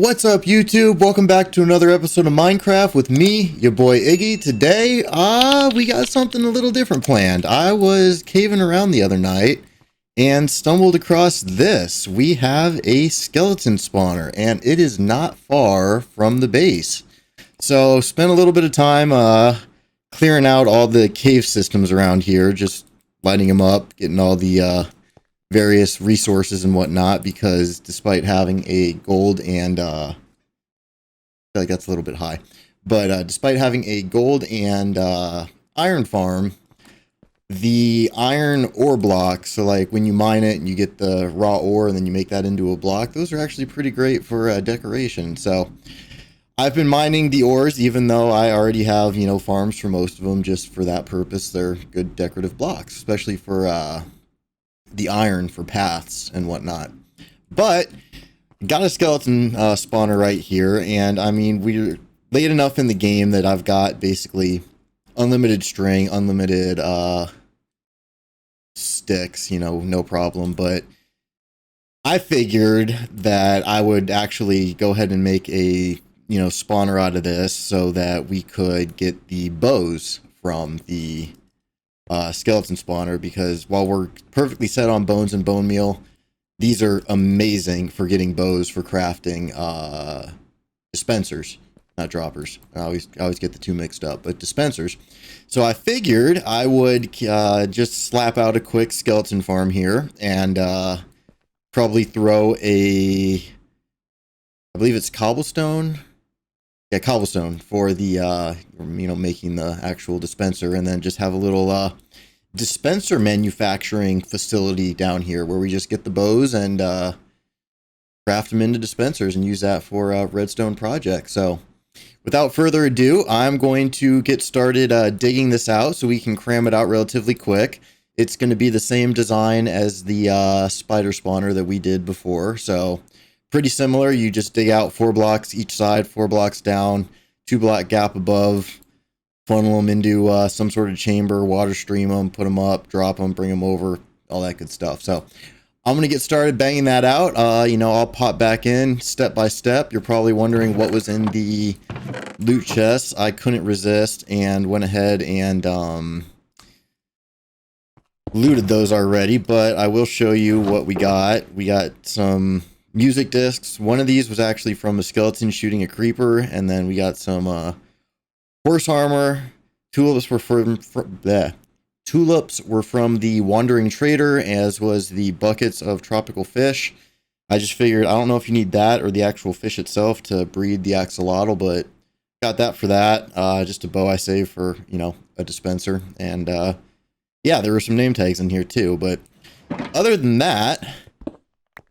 What's up, YouTube? Welcome back to another episode of Minecraft with me, your boy Iggy. Today, we got something a little different planned. I was caving around the other night and stumbled across this. We have a skeleton spawner, and it is not far from the base. So, spent a little bit of time clearing out all the cave systems around here, just lighting them up, getting all the various resources and whatnot, because despite having a gold and I feel like that's a little bit high, but despite having a gold and iron farm, the iron ore blocks, so like when you mine it and you get the raw ore and then you make that into a block, those are actually pretty great for decoration. So I've been mining the ores, even though I already have, you know, farms for most of them. Just for that purpose, they're good decorative blocks, especially for the iron for paths and whatnot. But got a skeleton spawner right here, and I mean, we're late enough in the game that I've got basically unlimited string, unlimited sticks, you know, no problem. But I figured that I would actually go ahead and make a, you know, spawner out of this so that we could get the bows from the skeleton spawner, because while we're perfectly set on bones and bone meal, these are amazing for getting bows for crafting dispensers, not droppers. I always get the two mixed up, but dispensers. So I figured I would just slap out a quick skeleton farm here and probably throw a, I believe it's cobblestone. Yeah, cobblestone for the, you know, making the actual dispenser, and then just have a little dispenser manufacturing facility down here where we just get the bows and craft them into dispensers and use that for redstone projects. So without further ado, I'm going to get started digging this out so we can cram it out relatively quick. It's going to be the same design as the spider spawner that we did before, so pretty similar. You just dig out 4 blocks each side, 4 blocks down, 2-block gap above, funnel them into some sort of chamber, water stream them, put them up, drop them, bring them over, all that good stuff. So I'm going to get started banging that out. You know, I'll pop back in step by step. You're probably wondering what was in the loot chest. I couldn't resist and went ahead and looted those already, but I will show you what we got. We got some music discs. One of these was actually from a skeleton shooting a creeper, and then we got some horse armor. Tulips were from the wandering trader, as was the buckets of tropical fish. I just figured, I don't know if you need that or the actual fish itself to breed the axolotl, but got that for that. Just a bow I saved for, you know, a dispenser. And yeah, there were some name tags in here too, but other than that,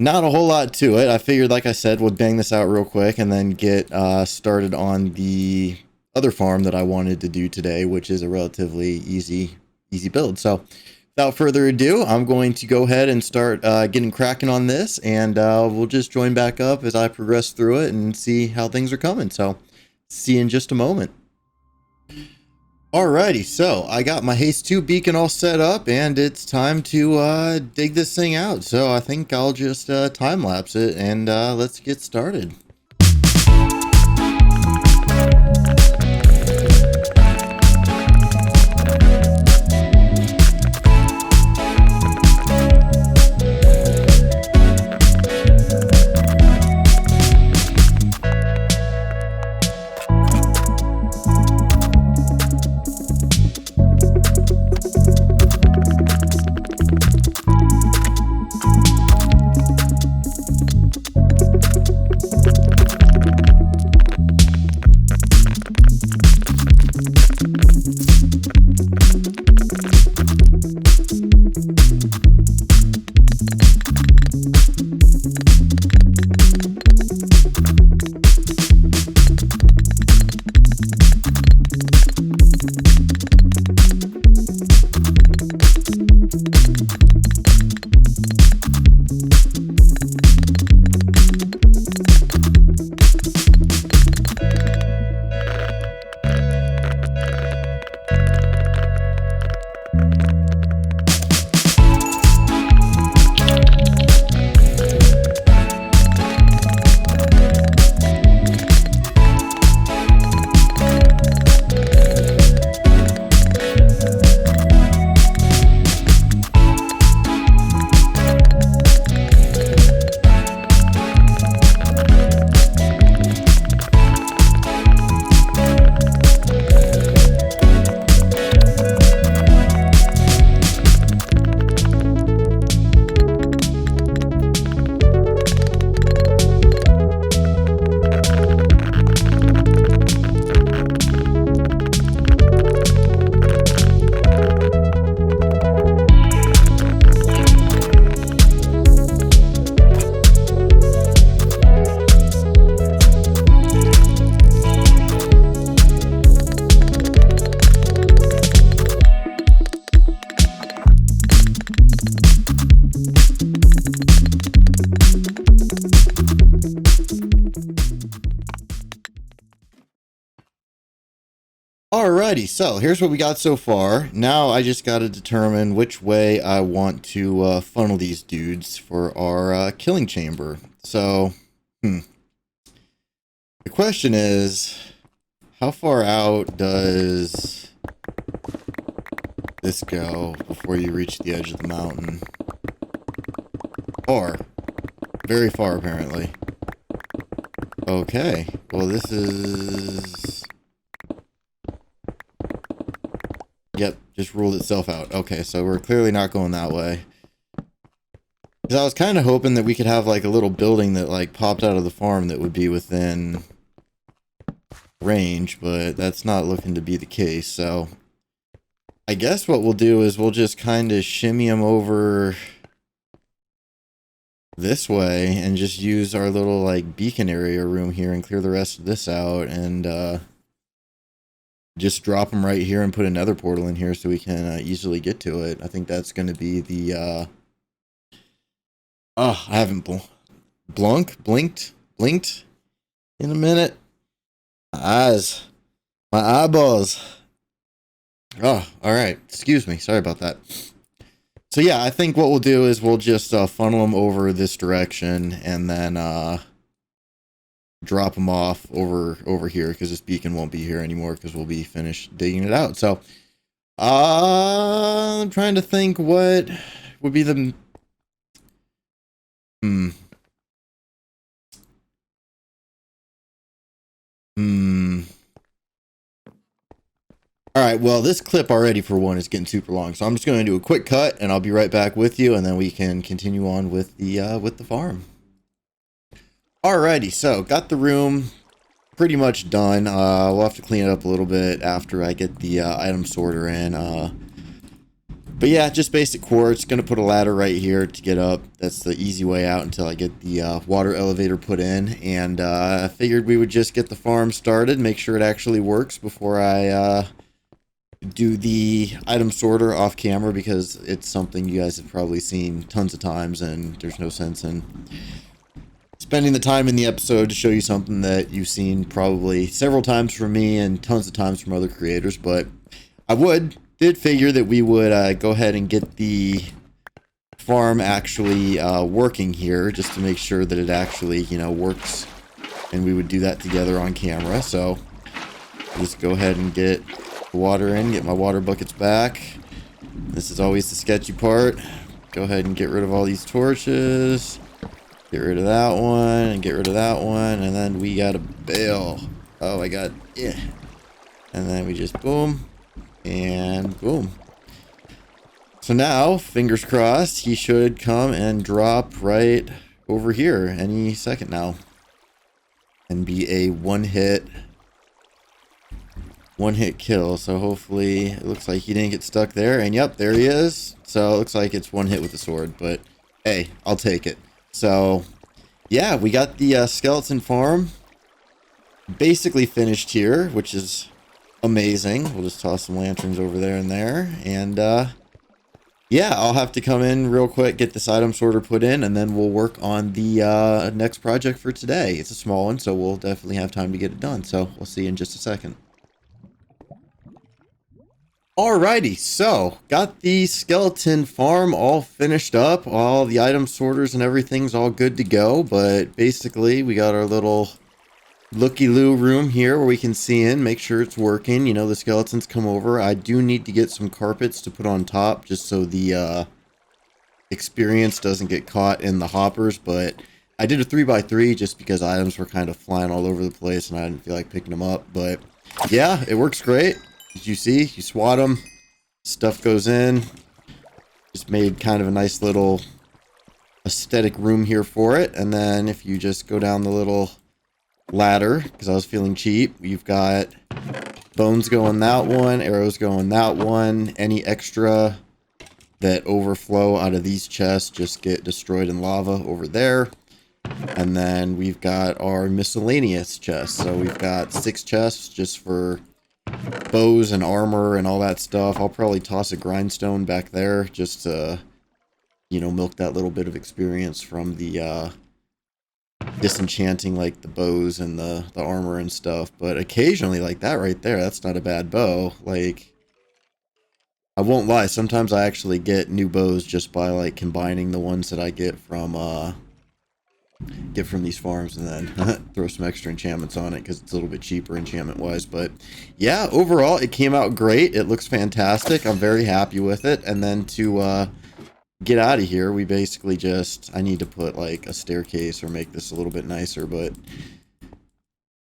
not a whole lot to it. I figured, like I said, we'll bang this out real quick and then get started on the other farm that I wanted to do today, which is a relatively easy build. So without further ado, I'm going to go ahead and start getting cracking on this, and we'll just join back up as I progress through it and see how things are coming. So see you in just a moment. Alrighty, so I got my Haste 2 beacon all set up, and it's time to dig this thing out. So I think I'll just time-lapse it, and let's get started. Alrighty, so here's what we got so far. Now I just got to determine which way I want to funnel these dudes for our killing chamber. So, the question is, how far out does this go before you reach the edge of the mountain? Far. Very far, apparently. Okay, well this is... Yep, just ruled itself out. Okay, so we're clearly not going that way. Because I was kind of hoping that we could have like a little building that like popped out of the farm that would be within range, but that's not looking to be the case. So I guess what we'll do is we'll just kind of shimmy them over this way and just use our little like beacon area room here and clear the rest of this out and just drop them right here and put another portal in here so we can easily get to it. I think that's going to be the I haven't blinked in a minute. My eyeballs. Oh, all right. Excuse me. Sorry about that. So yeah, I think what we'll do is we'll just funnel them over this direction and then drop them off over here because this beacon won't be here anymore because we'll be finished digging it out. So I'm trying to think what would be the All right, well, this clip already, for one, is getting super long, so I'm just going to do a quick cut, and I'll be right back with you, and then we can continue on with the farm. Alrighty, so got the room pretty much done. We'll have to clean it up a little bit after I get the item sorter in. But yeah, just basic quartz. Going to put a ladder right here to get up. That's the easy way out until I get the water elevator put in. And I figured we would just get the farm started, make sure it actually works before I do the item sorter off camera, because it's something you guys have probably seen tons of times and there's no sense in spending the time in the episode to show you something that you've seen probably several times from me and tons of times from other creators. But I did figure that we would go ahead and get the farm actually working here, just to make sure that it actually, you know, works, and we would do that together on camera. So just go ahead and get the water in, get my water buckets back. This is always the sketchy part. Go ahead and get rid of all these torches, get rid of that one, and get rid of that one, and then we got a bale. Oh, I got, yeah. And then we just boom, and boom. So now, fingers crossed, he should come and drop right over here any second now. And be a one-hit kill. So hopefully, it looks like he didn't get stuck there. And yep, there he is. So it looks like it's one hit with the sword, but hey, I'll take it. So yeah, we got the skeleton farm basically finished here, which is amazing. We'll just toss some lanterns over there and there. And yeah, I'll have to come in real quick, get this item sorter put in, and then we'll work on the next project for today. It's a small one, so we'll definitely have time to get it done. So we'll see you in just a second. Alrighty, so got the skeleton farm all finished up. All the item sorters and everything's all good to go. But basically, we got our little looky-loo room here where we can see in, make sure it's working. You know, the skeletons come over. I do need to get some carpets to put on top just so the experience doesn't get caught in the hoppers. But I did a 3x3 just because items were kind of flying all over the place and I didn't feel like picking them up. But yeah, it works great. As you see, you swat them, stuff goes in. Just made kind of a nice little aesthetic room here for it. And then if you just go down the little ladder, because I was feeling cheap, you've got bones going that one, arrows going that one. Any extra that overflow out of these chests just get destroyed in lava over there. And then we've got our miscellaneous chests. So we've got 6 chests just for bows and armor and all that stuff. I'll probably toss a grindstone back there just to, you know, milk that little bit of experience from the disenchanting like the bows and the armor and stuff. But occasionally, like that right there, that's not a bad bow. Like, I won't lie, sometimes I actually get new bows just by like combining the ones that I get from these farms and then throw some extra enchantments on it because it's a little bit cheaper enchantment wise. But yeah, overall it came out great. It looks fantastic. I'm very happy with it. And then to get out of here, we basically just, I need to put like a staircase or make this a little bit nicer, but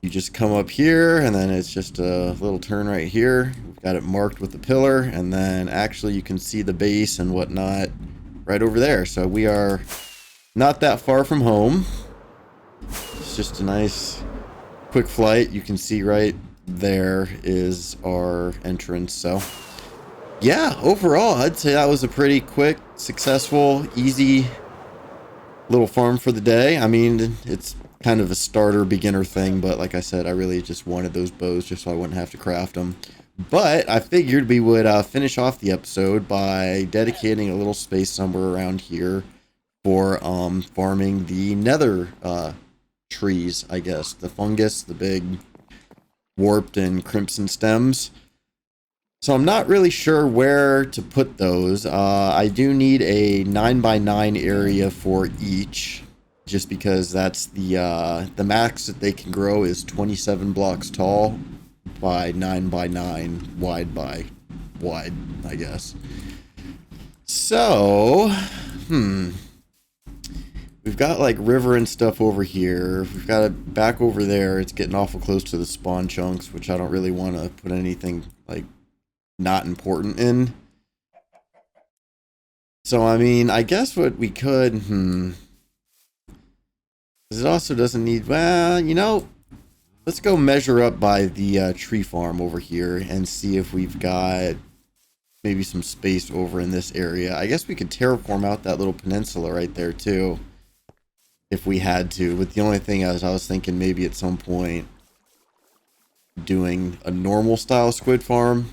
you just come up here and then it's just a little turn right here. We've got it marked with the pillar, and then actually you can see the base and whatnot right over there. So we are not that far from home. It's just a nice quick flight. You can see right there is our entrance. So yeah, overall I'd say that was a pretty quick, successful, easy little farm for the day. I mean, it's kind of a starter beginner thing, but like I said, I really just wanted those bows just so I wouldn't have to craft them. But I figured we would finish off the episode by dedicating a little space somewhere around here for farming the nether trees, I guess. The fungus, the big warped and crimson stems. So I'm not really sure where to put those. I do need a 9x9 area for each, just because that's the max that they can grow is 27 blocks tall by 9x9 wide by wide, I guess. So, we've got like river and stuff over here. We've got it back over there. It's getting awful close to the spawn chunks, which I don't really want to put anything like not important in. So, I mean, I guess what we could, it also doesn't need, well, you know, let's go measure up by the tree farm over here and see if we've got maybe some space over in this area. I guess we could terraform out that little peninsula right there too, if we had to. But the only thing is, I was thinking maybe at some point doing a normal style squid farm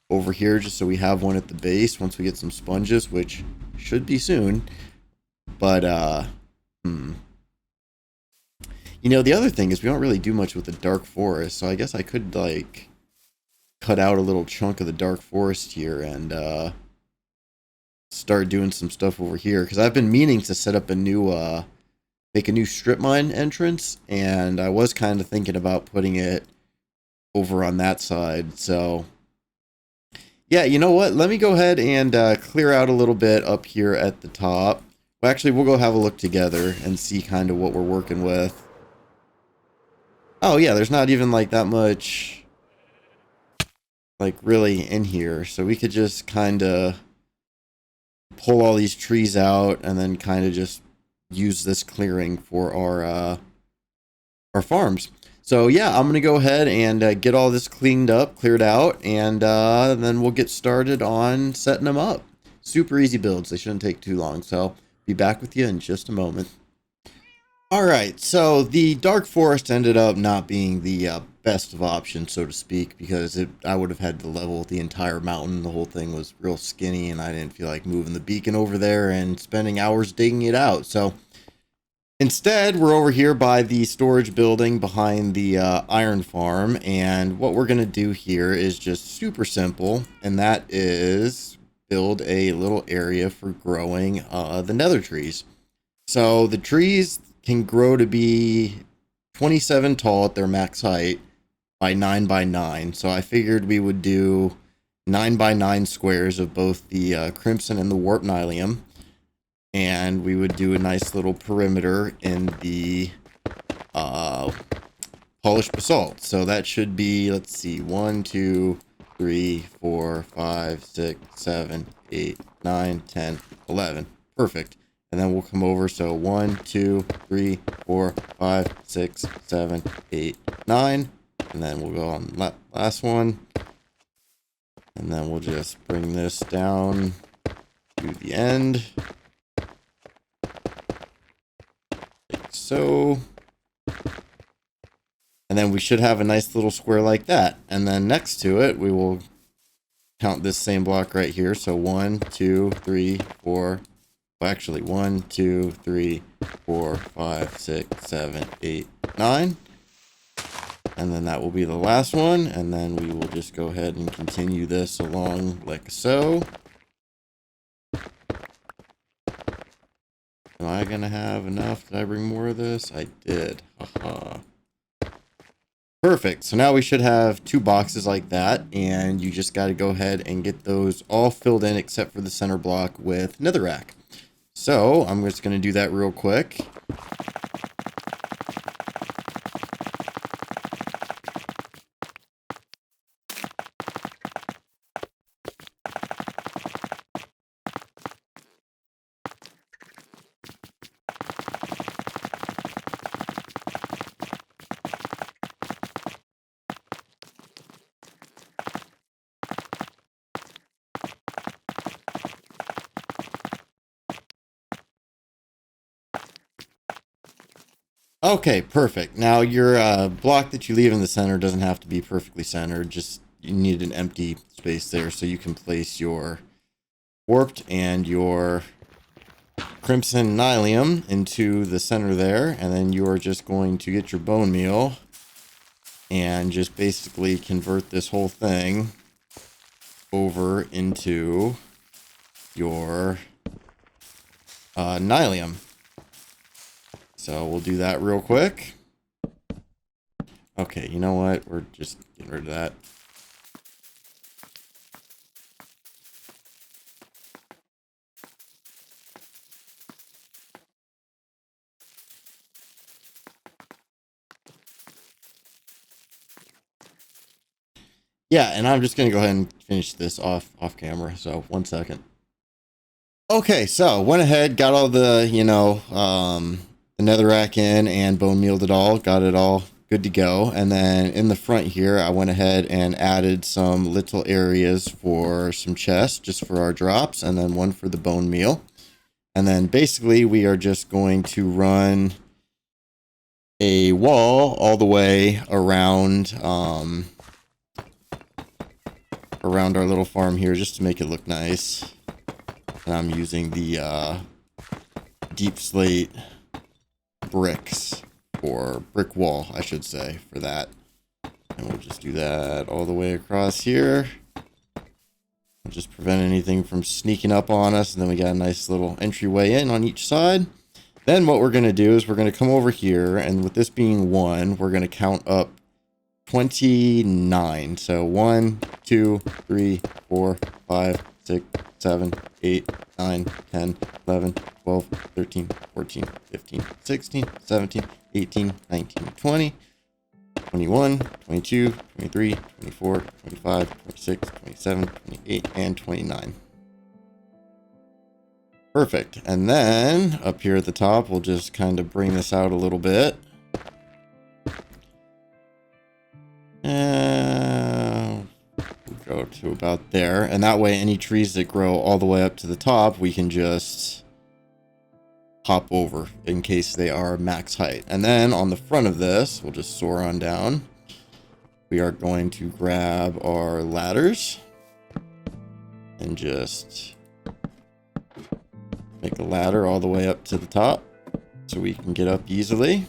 over here, just so we have one at the base once we get some sponges, which should be soon. But you know, the other thing is we don't really do much with the dark forest, so I guess I could like cut out a little chunk of the dark forest here and start doing some stuff over here, because I've been meaning to set up a new make a new strip mine entrance, and I was kind of thinking about putting it over on that side. So yeah, you know what, let me go ahead and clear out a little bit up here at the top. Well, actually, we'll go have a look together and see kind of what we're working with. Oh yeah, there's not even like that much like really in here, so we could just kind of pull all these trees out and then kind of just use this clearing for our farms. So yeah, I'm gonna go ahead and get all this cleaned up, cleared out, and then we'll get started on setting them up. Super easy builds, they shouldn't take too long, so be back with you in just a moment. Alright, so the dark forest ended up not being the best of options, so to speak, because I would have had to level the entire mountain. The whole thing was real skinny, and I didn't feel like moving the beacon over there and spending hours digging it out. So instead, we're over here by the storage building behind the iron farm, and what we're going to do here is just super simple, and that is build a little area for growing the nether trees. So the trees can grow to be 27 tall at their max height by 9x9. So I figured we would do 9x9 squares of both the crimson and the warp nylium, and we would do a nice little perimeter in the polished basalt. So that should be, let's see, 1 2 3 4 5 6 7 8 9 10 11. Perfect. And then we'll come over, so 1 2 3 4 5 6 7 8 9, and then we'll go on the last one, and then we'll just bring this down to the end, like so, and then we should have a nice little square like that. And then next to it, we will count this same block right here, so 1 2 3 4 Well, actually, 1, 2, 3, 4, 5, 6, 7, 8, 9. And then that will be the last one. And then we will just go ahead and continue this along like so. Am I going to have enough? Did I bring more of this? I did. Haha. Perfect. So now we should have 2 boxes like that. And you just got to go ahead and get those all filled in except for the center block with netherrack. So I'm just going to do that real quick. Okay, perfect. Now your block that you leave in the center doesn't have to be perfectly centered. Just you need an empty space there so you can place your warped and your crimson nylium into the center there. And then you're just going to get your bone meal and just basically convert this whole thing over into your nylium. So we'll do that real quick. Okay, you know what? We're just getting rid of that. Yeah, and I'm just going to go ahead and finish this off camera. So 1 second. Okay, so went ahead, got all the, the netherrack in and bone mealed it all, got it all good to go. And then in the front here, I went ahead and added some little areas for some chests just for our drops, and then one for the bone meal. And then basically we are just going to run a wall all the way around around our little farm here just to make it look nice. And I'm using the deep slate bricks, or brick wall, I should say, for that. And we'll just do that all the way across here. We'll just prevent anything from sneaking up on us. And then we got a nice little entryway in on each side. Then what we're going to do is we're going to come over here, and with this being 1, we're going to count up 29. So 1, 2, 3, 4, 5, 6, 7, 8, 9, 10, 11, 12, 13, 14, 15, 16, 17, 18, 19, 20, 21, 22, 23, 24, 25, 26, 27, 28, and 29. Perfect. And then up here at the top, we'll just kind of bring this out a little bit. We'll go to about there. And that way, any trees that grow all the way up to the top, we can just hop over in case they are max height. And then on the front of this, we'll just soar on down. We are going to grab our ladders and just make a ladder all the way up to the top so we can get up easily.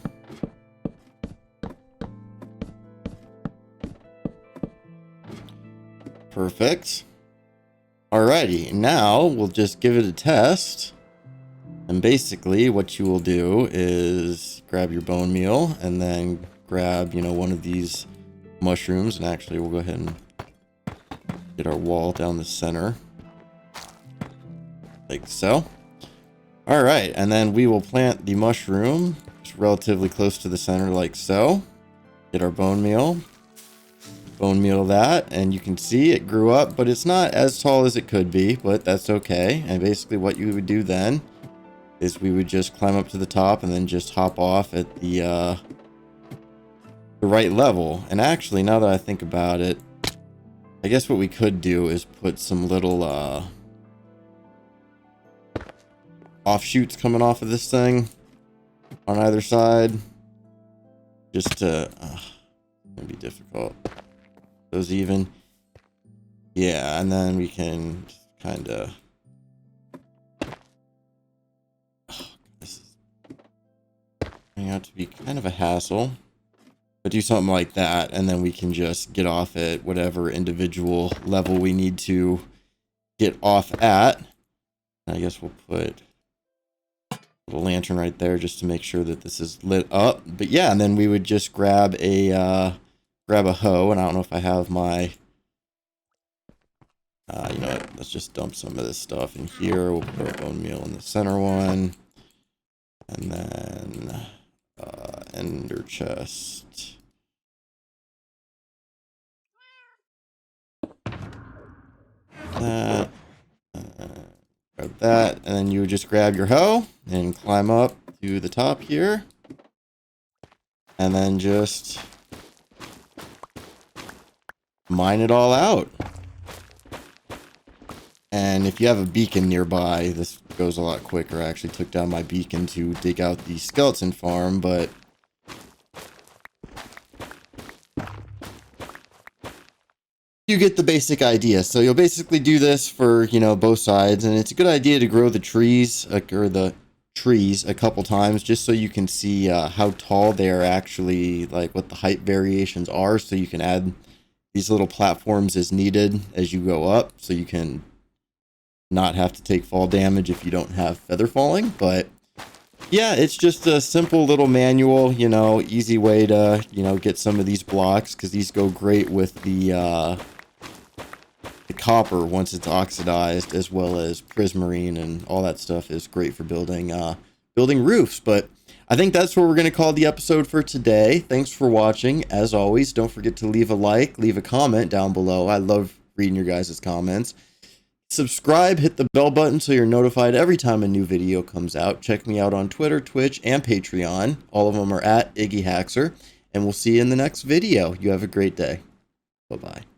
Perfect. Alrighty, now we'll just give it a test. And basically what you will do is grab your bone meal and then grab, one of these mushrooms. And actually we'll go ahead and get our wall down the center. Like so. Alright, and then we will plant the mushroom just relatively close to the center like so. Get our bone meal that, and you can see it grew up, but it's not as tall as it could be, but that's okay. And basically what you would do then is we would just climb up to the top and then just hop off at the right level. And actually, now that I think about it, I guess what we could do is put some little offshoots coming off of this thing on either side, just to it'd be difficult. Those even, yeah, and then we can kind of out to be kind of a hassle. But do something like that, and then we can just get off at whatever individual level we need to get off at. I guess we'll put a little lantern right there just to make sure that this is lit up. But yeah, and then we would just grab a hoe, and I don't know if I have my... you know what, let's just dump some of this stuff in here. We'll put our bone meal in the center one. And then ender chest. That. Grab that, and then you would just grab your hoe and climb up to the top here. And then just mine it all out. And if you have a beacon nearby, this goes a lot quicker. I actually took down my beacon to dig out the skeleton farm, but you get the basic idea. So you'll basically do this for, you know, both sides, and it's a good idea to grow the trees or the trees a couple times just so you can see how tall they are actually, like what the height variations are, so you can add these little platforms as needed as you go up, so you can not have to take fall damage if you don't have feather falling. But yeah, it's just a simple little manual, you know, easy way to, you know, get some of these blocks, because these go great with the copper once it's oxidized, as well as prismarine, and all that stuff is great for building building roofs. But I think that's what we're going to call the episode for today. Thanks for watching. As always, don't forget to leave a like, leave a comment down below. I love reading your guys' comments. Subscribe, hit the bell button so you're notified every time a new video comes out. Check me out on Twitter, Twitch, and Patreon. All of them are at IggyHaxer. And we'll see you in the next video. You have a great day. Bye-bye.